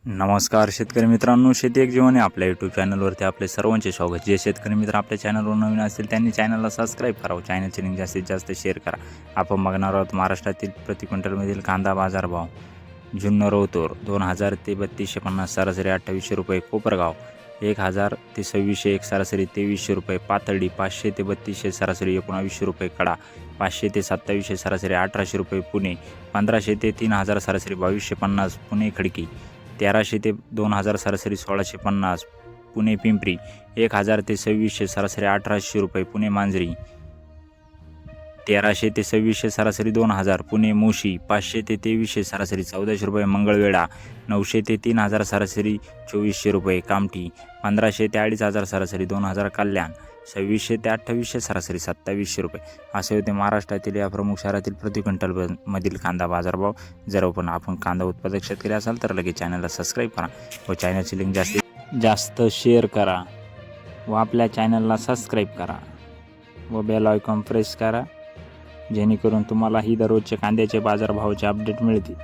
नमस्कार शेतकरी मित्रांनो, शेती एक जीवन आहे आपल्या यूट्यूब चॅनलवरती आपले सर्वांचे स्वागत। जे शेतकरी मित्र आपल्या चॅनलवर नवीन असतील त्यांनी चॅनलला सबस्क्राईब करावं, चॅनलची लिंक जास्तीत जास्त शेअर करा। आपण बघणार आहोत महाराष्ट्रातील प्रति क्विंटलमधील कांदा बाजारभाव। जुन्नर रौतूर 2000 ते 3250 सरासरी 2800 रुपये, कोपरगाव 1000 ते 2601 सरासरी 2300 रुपये, पाथर्डी 500 ते 3200 सरासरी 1900 रुपये, कडा 500 ते 2700 सरासरी 1800 रुपये, पुणे 1500 ते 3000 सरासरी 2250, पुणे खडकी 1300 ते 2000 सरासरी 1650, पुणे पिंपरी 1000 ते 2600 सरासरी 1800 रुपये, पुणे मांजरी 1300 ते 2600 सरासरी 2000, पुणे मोशी 500 ते 2300 सरासरी 1400 रुपये, मंगळवेढा 900 ते 3000 सरासरी 2400 रुपये, कामठी 1500 ते 2500 सरासरी 2000, कल्याण 2600 ते 2800 सरासरी 2700 रुपये। असे होते महाराष्ट्रातील या प्रमुख शहरातील प्रति क्विंटल मधील कांदा बाजारभाव। जर आपण कांदा उत्पादक शेतकरी असाल तर लगेच चॅनलला सबस्क्राईब करा व चॅनलची लिंक जास्तीत जास्त शेअर करा व आपल्या चॅनलला सबस्क्राईब करा व बेल आयकॉन प्रेस करा, जेणेकरून तुम्हाला ही दररोजचे कांद्याचे बाजारभावाचे अपडेट मिळतील।